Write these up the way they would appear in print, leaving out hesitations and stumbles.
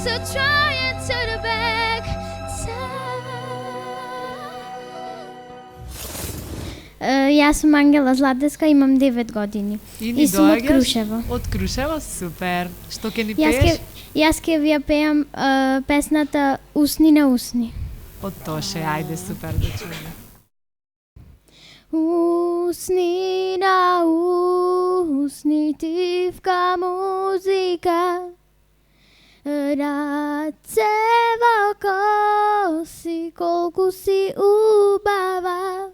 to try and turn it back Јас сум Ангела Златевска, имам 9 години. И сум од доаѓаш Крушево. Од Крушево, супер. Што ќе ни пееш? Јас ќе ви ја пеам песната Усни на усни. Од Тоше, ајде, супер да чуеме. Усни на усни, тивка музика, раце во коси, колку си убава.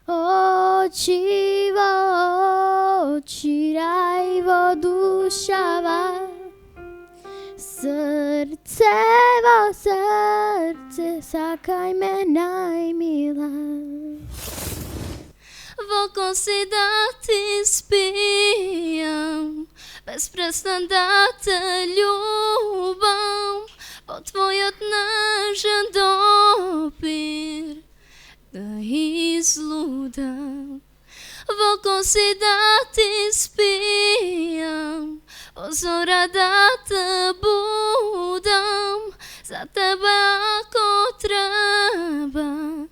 Очи во очи, рај во душава, срце во срце, сакај ме најмила. Во коси да ти спијам, без престан да те љубам, по твојот нежен допир да излудам. Во коси да ти спијам, во зора да те будам, за тебе ако треба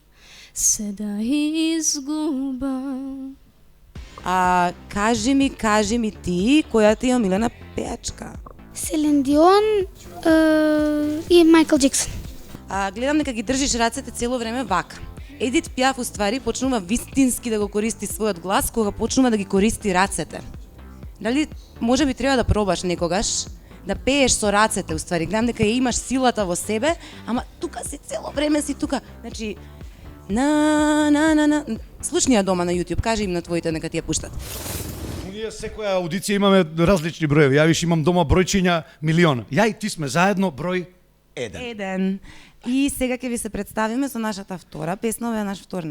се да изгубам. Кажи ми ти, која ти е омилена пеачка? Селин Дион и Майкл Джексон. Гледам дека ги држиш рацете цело време вака. Едит Пиаф уствари почнува вистински да го користи својот глас кога почнува да ги користи рацете. Дали може би треба да пробаш некогаш да пееш со рацете уствари. Гледам дека ја имаш силата во себе, ама тука си цело време си тука. Значи на слушни ја дома на YouTube, кажи им на твоите нека ти ја пуштат. Ние секоја аудиција имаме различни броеви. Ја виш имам дома бројчиња милион. Ја и ти сме заедно број 1. И сега ќе ви се представиме со нашата втора песна, ова е наш втор.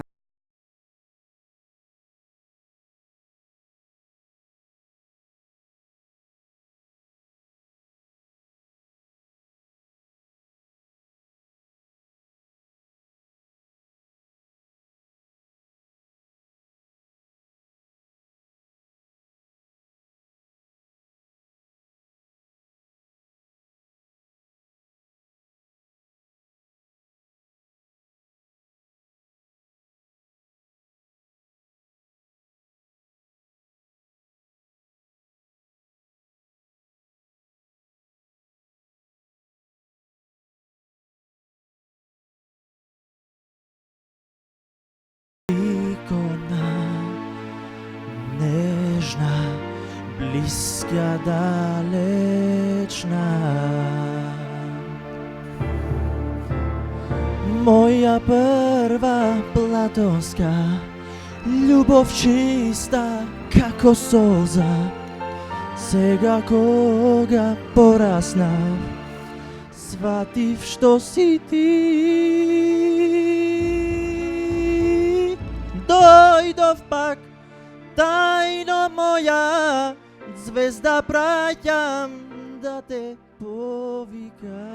Нежна, близка, далечна, моја прва платонска љубов чиста како солза. Сега кога пораснав, сватив што си ти. Дојдов пак тајно моја, звезда праќам да те повика.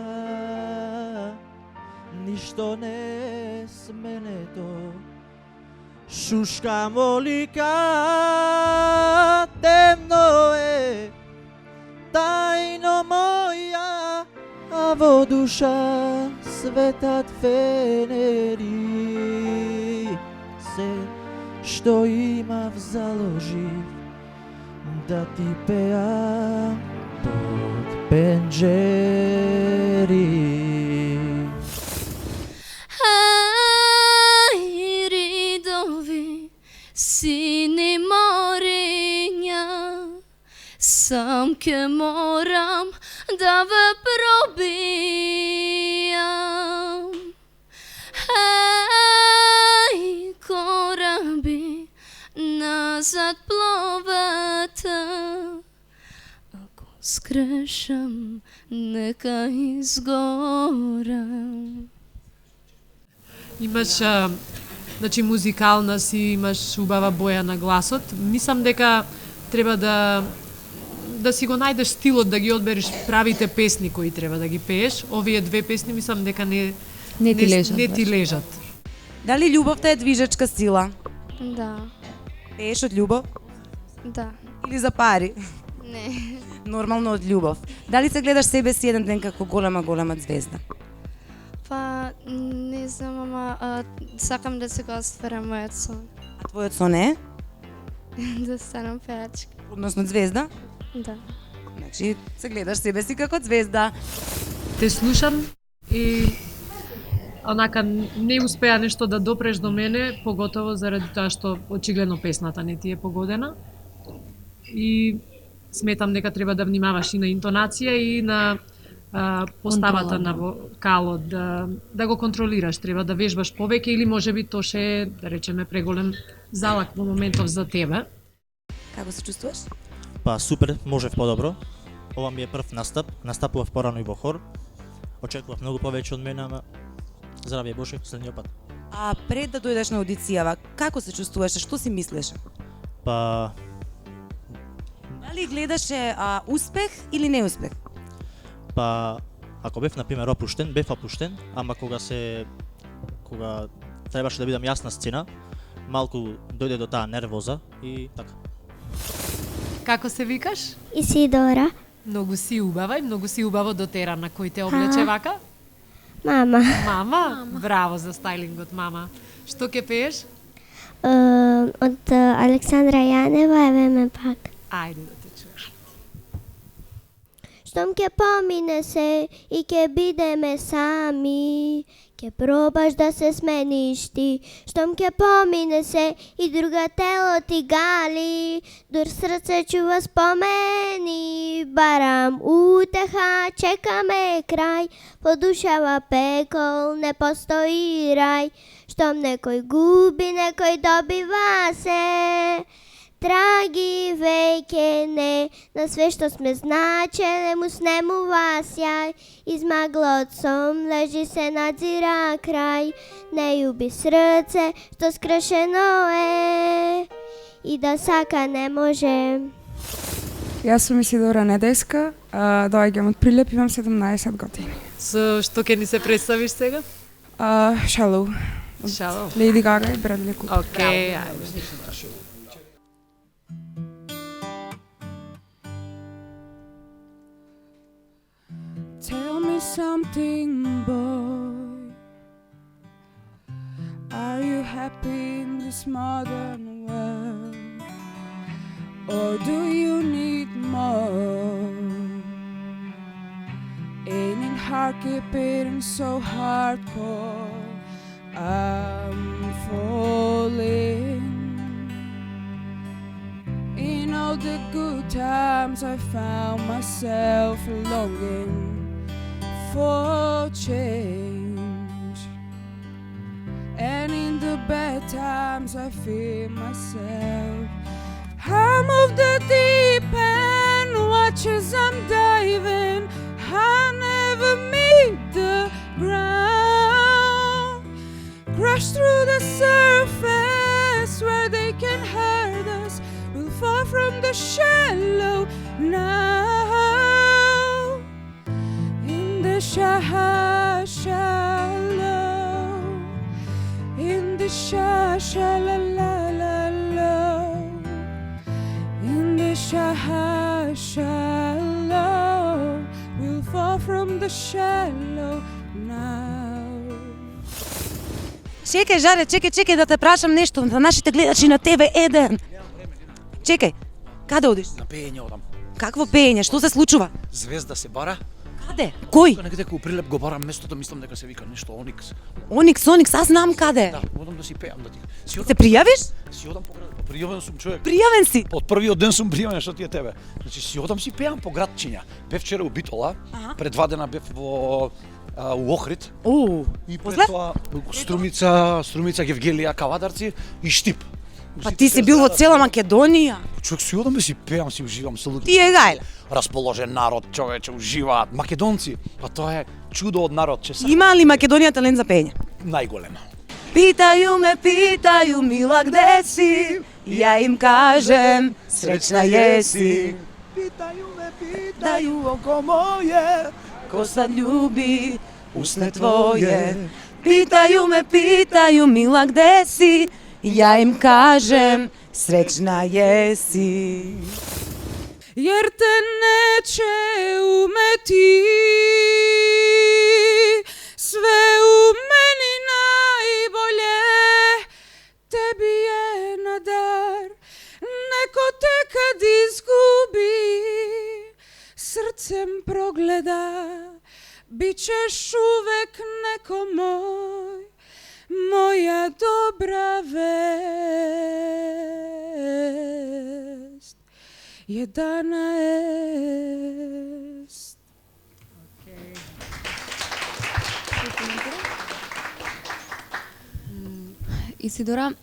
Ништо не сменето, шушка молика, темно е тајно моја, а во душа светат фенери. Се што имав заложив да ти пеам под пенџери. Ридови, сини мориња, сам ке морам да ве пробијам. Кораби, назад пловете, ако скрешам, нека изгорам. Имаш, значи музикална си, имаш убава боја на гласот. Мислам дека треба да си го најдеш стилот, да ги одбереш правите песни кои треба да ги пееш. Овие две песни мислам дека не ти лежат. Дали љубовта е движечка сила? Да. Пееш од љубов Да. или за пари? Не. Нормално од љубов. Дали се гледаш себе си еден ден како голема звезда? Па, не знам, ама сакам да се го остварам мојот сон. А твојот сон е? Да станам пеачка. Односно звезда? Да. Значи, се гледаш себе си како звезда. Те слушам и онака не успеа нешто да допреш до мене, поготово заради тоа што очигледно песната не ти е погодена. И сметам дека треба да внимаваш и на интонација и на поставата на вокалот, да го контролираш, треба да вежбаш повеќе или можеби тоа ше е, да речеме, преголем залак во моментов за тебе. Како се чувствуваш? Па супер, можев подобро. Ова ми е прв настап, настапував порано и во хор. Очекував многу повеќе од мене, ама здравје Боже, следниот пат. А пред да дојдеш на аудицијава, како се чувствуваше? Што си мислеше? Па Дали гледаше успех или неуспех? Па, ако бев, например, бев опуштен, ама кога требаше да бидам јас на сцена, малку дојде до таа нервоза и така. Како се викаш? Исидора. Многу си убава и многу си убаво дотера на кој те облече вака? Мама. Мама? Браво за стайлингот, мама. Што ќе пееш? Од Александра Јанева, еве ме пак. Ајде да те чуеш. Штом ќе помине се и ќе бидеме сами, ќе пробаш да се смениш ти. Штом ќе помине се и друга тело ти гали, дур срце чува спомени. Барам утеха, чекаме крај, подушава пекол, не постои рај. Штом некој губи, некој добива се. Драги веќе не, на све што сме значеле му снемува сјај. Измаглот сом лежи се надзира крај, не љуби срце што скршено е и да сака не може. Јас сум Исидора Недејска, доаѓам од Прилеп, имам 17 години. Со што ќе ни се представиш сега? Shallow. Shallow. Леди Гага и Бредли Купер. Океј, ајде. Tell me something, boy. Are you happy in this modern world? Or do you need more? Ain't it hard keeping so hardcore? I'm falling. In all the good times I found myself longing for change, and in the bad times I feel myself. I'm off the deep end, watch as I'm diving. I never meet the ground, crash through the surface where they can hurt us. We'll fall from the shallow now. Shallow, in the shallow, in the shallow, we'll fall from the shallow now. Чекај, Жаре, чекај да те прашам нешто за нашите гледачи на TV1. Чекај, каде одиш? На пеење одам. Какво пеење? Што се случува? Звезда се бара. Каде? Кој? Некаде како Прилеп го барам местото, мислам дека се вика нешто Оникс. Оникс, аз знам каде. Да, одам да си пеам да ти. Се пријавиш? Си одам по град. Пријавен сум човек. Пријавен си. Од првиот ден сум пријавен, што ти е тебе. Значи си одам си пеам по градчиња. Бев вчера у Битола, пред 2 дена бев во у Охрид. И пред тоа Струмица, Гевгелија, Кавадарци и Штип. Па ти си бил во цела Македонија. Човек си одам да си пеам, си уживам со луѓе. Ти е гајле. Расположен народ, човече, уживаат. Македонци, па тоа е чудо од народ, че са Има ли Македонија талент за пење? најголема. Питају ме, мила, где си? Ја им кажем, среќна јеси. Питају око моје, ко сад љуби усне твоје. Питају ме, мила, где си? Ја им кажем, среќна јеси. jer te neće umeti. Sve u meni najbolje tebi je na dar. Neko te kad izgubi srcem progleda, bit ćeš uvek neko moj, moja dobra vest je dana est. Исидора,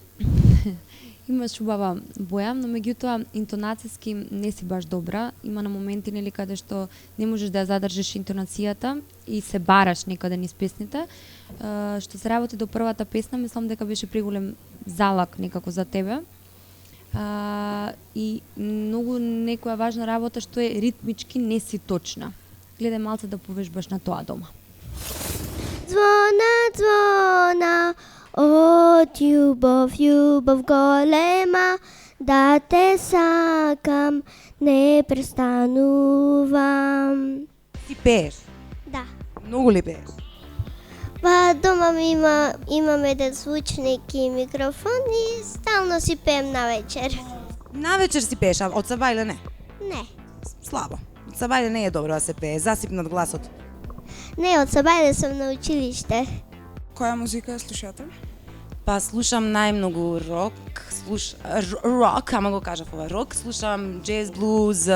имаш убава боја, но меѓутоа интонацијски не си баш добра. Има на моменти нели каде што не можеш да ја задржиш интонацијата и се бараш некаде низ песните. Што се работи до првата песна, мислам дека беше преголем залак некако за тебе. И многу некоја важна работа што е ритмички не си точна. Гледај малце да повежбаш на тоа дома. Звона, звона, од љубов, љубов голема, да те сакам, не престанувам. Ти пееш? Да. Многу ли пееш? Па дома ми имам еден звучник и микрофон и стално си пеем на вечер. На вечер си пееш, а од саба или не? Не. Слабо. Од саба или не е добро да се пее, засипнат гласот. Не, од сабајле сум на училиште. Која музика слушате? Па слушам најмногу рок, рок, ама го кажав ова, рок, слушам джез, блуз,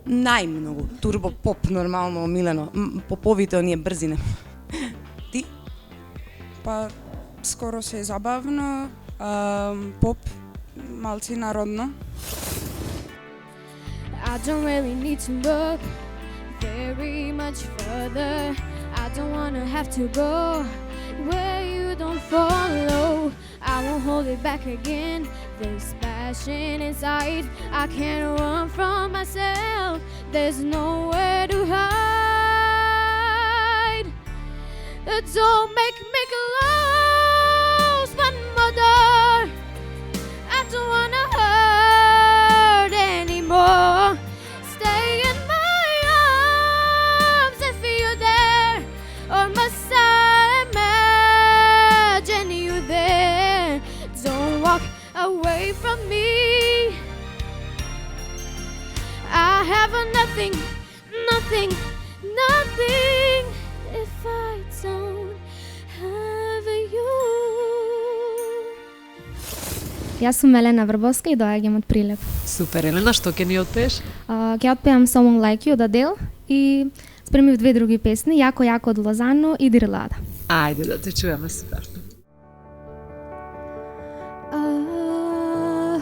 најмногу, турбо поп, нормално, милено, поповите оние брзине. Ти? Па скоро се забавно, поп, малци народно. I don't really need to look very much further. I don't wanna have to go where you don't follow. I won't hold it back again. This passion inside, I can't run from myself. There's nowhere to hide. Don't make me close, but mother, I don't wanna hurt anymore. Stay in my arms if you're there, or must I imagine you there? Don't walk away from me. I have nothing, nothing, nothing if I don't have you. Јас сум Елена Врбовска и доаѓам од Прилеп. Супер, Елена, што ќе ни отпееш? Ќе отпеам Someone Like You од Адел и спремив две други песни, Јако јако од Лозано и Дирлада. Ајде да те чуеме, супер. I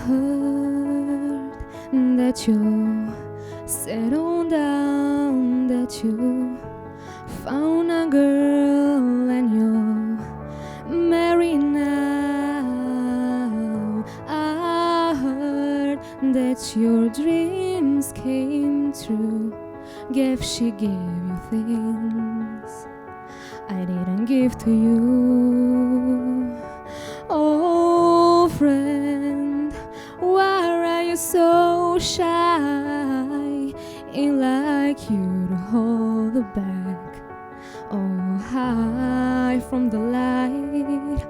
heard that you settled down, that you found a girl and you're married now. I heard that your dreams came true. She gave you things I didn't give to you. Oh friend, why are you so shy? Ain't like you to hold the back. Oh, high from the light,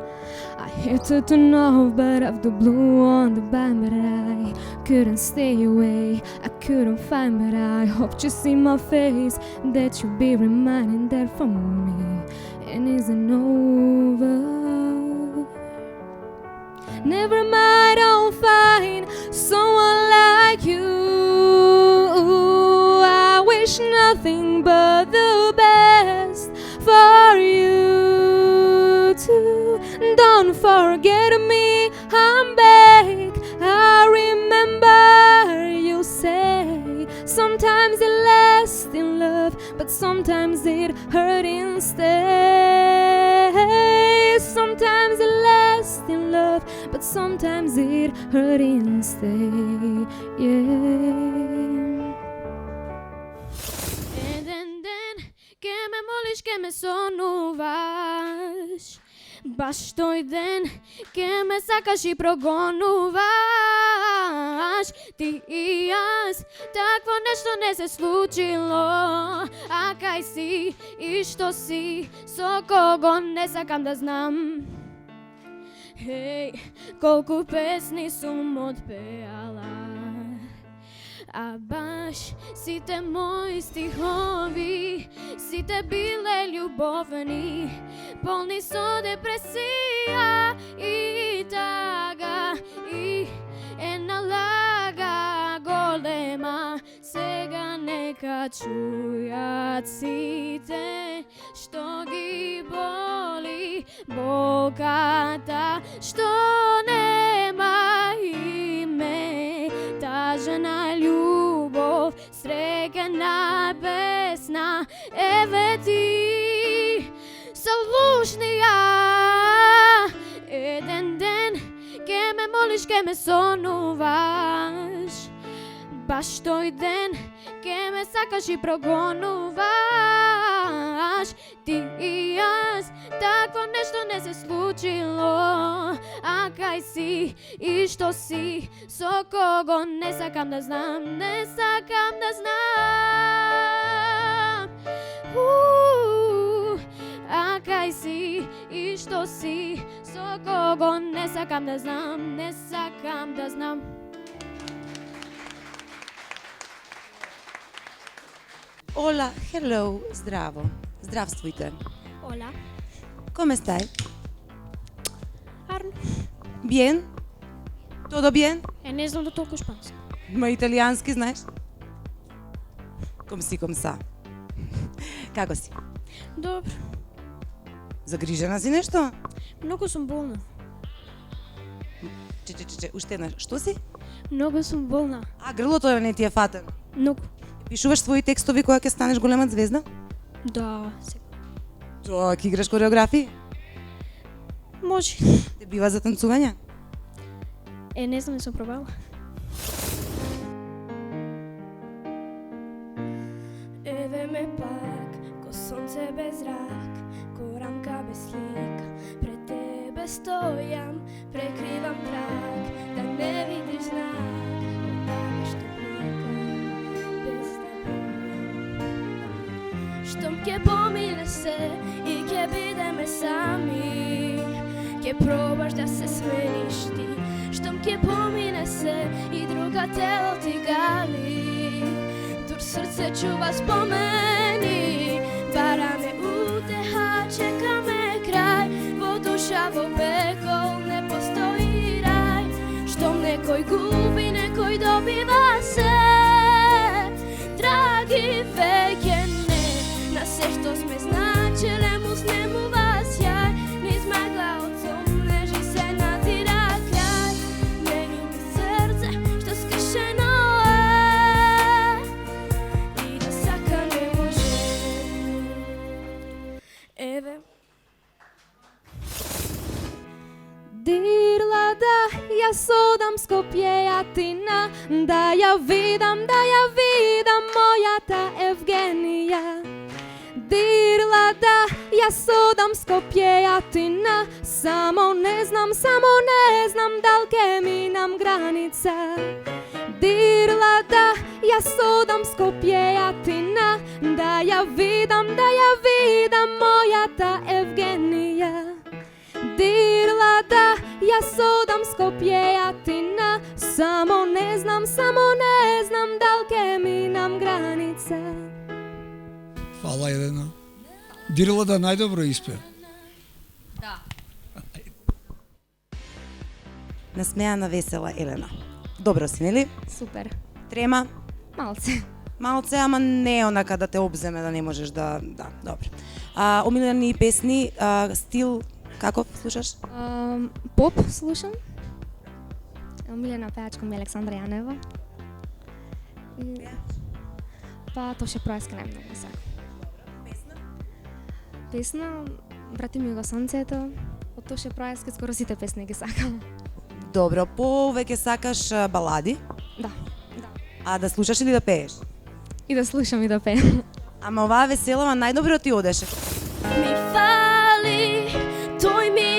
I hated to know, but of the blue on the band, but I couldn't stay away. I couldn't find, but I hoped you see my face, that you'll be reminding that from me, and isn't over. Never mind, I'll find someone like you. I wish nothing but the best for you too. Don't forget me, I'm back. I remember you say sometimes it lasts in love, but sometimes it hurt instead. Sometimes it lasts in love, but sometimes it hurt instead. Yeah. And then que me molis, que me sonuvas. Баш тој ден ке ме сакаш и прогонуваш. Ти и јас, такво нешто не се случило. А кај си и што си, со кого не сакам да знам. Хеј, колку песни сум отпеала, а баш сите мои стихови, сите биле љубовни, полни со депресија и тага, и една лага голема. Сега нека чујат сите што ги боли болката, што нема име, тажна љубов, среќна песна. Еве ти со лушнија, еден ден ке ме молиш, ке ме сонуваш. Баш тој ден ке ме сакаш и прогонуваш. Ти и јас, такво нешто не се случило. А кај си и што си, со кого не сакам да знам, не сакам да знам. А кај си и што си, со кого не сакам да знам, не сакам да знам. Ола, hello, здраво. Здравствуйте. Ола. Come stai? Арно. Bien? Todo bien? Не знам да толку шпански. Ма италијански знаеш? Come са. Како си? Добро. Загрижена си нешто? Многу сум болна. Че, уште една. Што си? Многу сум болна. А, грлото не ти е фатен. Многу. Пишуваш своји текстови кога ќе станеш голема звезда? Да, сега. Тоа, ќе играш кореографии? Може. Те бива за танцување? Не знам, не сум пробала. Еве ме пак, ко сонце без рак, ко рамка без слика. Пред тебе стојам, прекривам трак, да не видиш знак од тага што блика без тебе. Штом ќе помине се и ќе бидеме сами, ќе пробаш да се смениш ти. Штом ќе помине се и друга тело ти гали, тур срце чува спомени, бараме утеха, чекаме крај, во душа во пекол не постои рај. Штом некој губи, некој добива се, драги веќе не, на се што сме значеле му снемува сјај, низ магла од сон лежи се надира крај. Не лjubi срце што скршено е и да сака не може. Еве Dirla da ja sodam Skopje-Jatina, da ja vidam moja ta Evgenija. Dirla da ja sodam Skopje-Jatina, samo ne znam dal ke minam granica. Dirla da ja sodam Skopje-Jatina, da ja vidam moja ta Evgenija. Dirla da ja sodam Skopje-Jatina, samo ne znam dal ke minam granica. Фала, Елена. Дирла да најдобро испе. Да. Насмеана, весела Елена. Добро си, нели? Супер. Трема? Малце. Малце, ама не онака да те обземе, да не можеш да... Да, добро. Омилени песни, стил, каков слушаш? Поп слушам. Омилена пеачка ми е Александра Јанева. Па Тоше Пројска најмногу сакам. Песна Брати ми го сонцето, од Тоше Пројска скоро сите песни ги сакам. Добро, повеќе сакаш балади? Да. А да слушаш или да пееш? И да слушам и да пеем. Ама оваа веселава најдобро ти одеше. ми фали, тој ми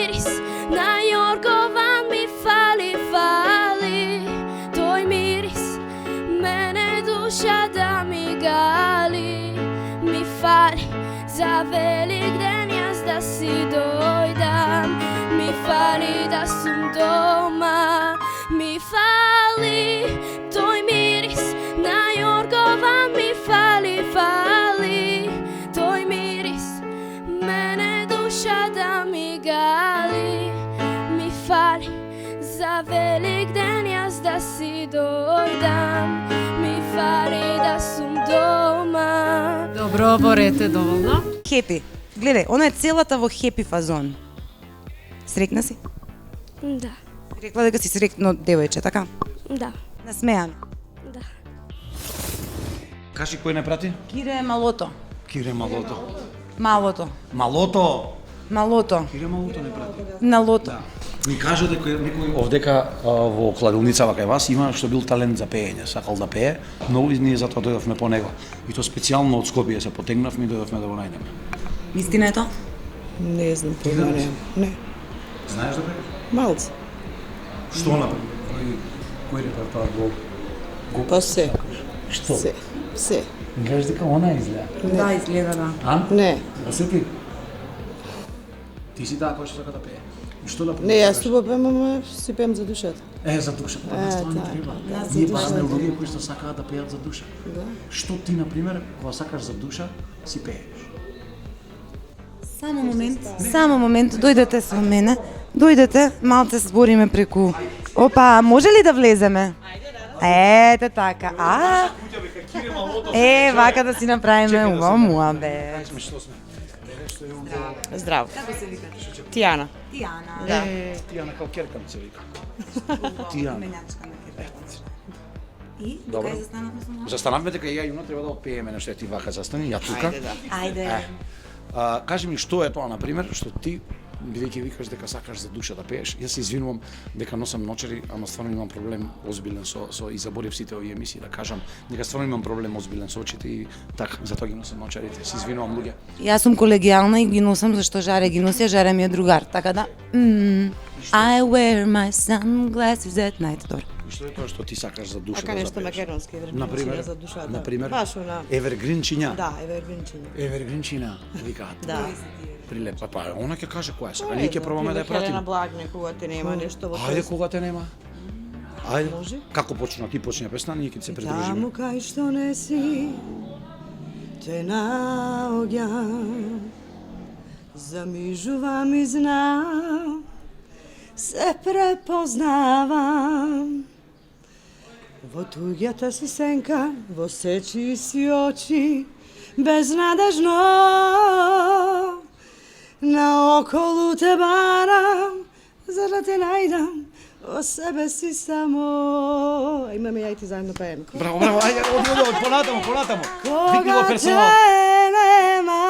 za velik den jaz da si dojdam. Mi fali da sam doma, mi fali toj miris na jorgova, mi fali toj miris, mene duša da mi gali. Mi fali za velik den jaz da si dojdam, mi fali da sam doma. Добро, борете доволно. Хепи. Гледај, она е целата во хепи фазон. Срекна си? Да, Рекла дека си срекно девојче, така? да, Насмеан. да. Кажи кој не прати? Кире Малото. Кире Малото. Малото. Малото! Малото. Кире Малото не прати. На лото. Ми кажа дека некој овдека во кладилницава кај вас има што бил талент за пеење, сакал да пее, но и ние затоа дојдовме по него. И то специјално од Скопје се потегнавме и дојдовме да го најдеме. Вистина е тоа? Не знам, познавам. Не. Знаеш да пееш? Малце. Што например? Кој репертоар го Па се. Што? Се. Ми кажеш дека она изгледа. Да, изгледа, да. А? Не. Да се ти? Ти си таа која што сака да пее. И што да Не, јас туба пеем, ама си пеем за душата. За душа, па нас тоа не треба. Ние па сме луѓе кои што сакаат да пеат за душа. Да. Што ти, например, кога сакаш за душа, си пееш? Само момент, дојдете со мене. Дојдете, малце збориме преку. Опа, може ли да влеземе? Ете така. Вака да си направиме убаво муабе. Здраво. Тијана. Да. Тијана као керка ми се вика. Тијана. И Добро. кај застанавме со малце? Застанавме дека ја и она треба да отпееме нешто, ти вака застани, ја тука. Ајде. Кажи ми што е тоа, например, што ти, бидејќи викаш дека сакаш за душа да пееш, јас се извинувам дека носам ночери, ама стварно имам проблем озбилен со и заборев сите овие емисии да кажам, дека стварно имам проблем озбилен со очите и така, затоа ги носам ночарите. Се извинувам луѓе. Јас сум колегијална и ги носам зашто Жаре ги носи, а Жаре ми е другар, така да. I wear my sunglasses at night. Добро. И што е тоа што ти сакаш за душа Ака да нешто запееш? македонски, Например, за душата. например, Баш она. Евергринчиња. Да, Евергринчиња. Евергринчина, викаат. Да. Прилепа, па она ќе каже која сака. Ние ќе пробаме да ја Хелена пратиме. Благне, кога те нема нешто во Ајде кога те нема. Ајде. Може? Како почна ти почне песна, ние ќе се придружиме. Таму кај што не си, те наоѓам, замижувам и знам, се препознавам. Во туѓата си сенка, во сечи си очи, безнадежно, наоколу те барам, за да те најдам, о себе си само. Имаме ја и ти заедно пеем. Браво, браво, ајде, оди, понатаму. Викни го Кога те персонал. нема,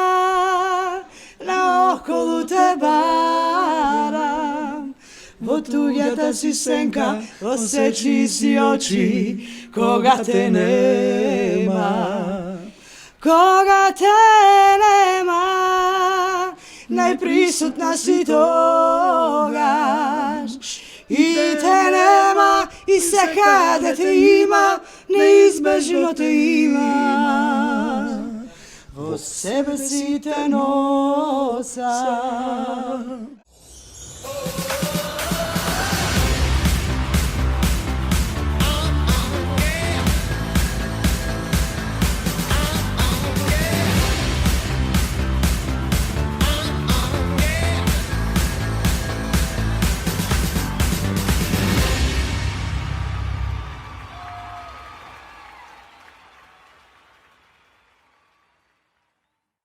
наоколу те барам, во туѓата си сенка, осечи си очи, кога те нема. Кога те нема, најприсутна си тогаш. И те нема, и секаде те има, неизбежно те има. Во себе си те носа.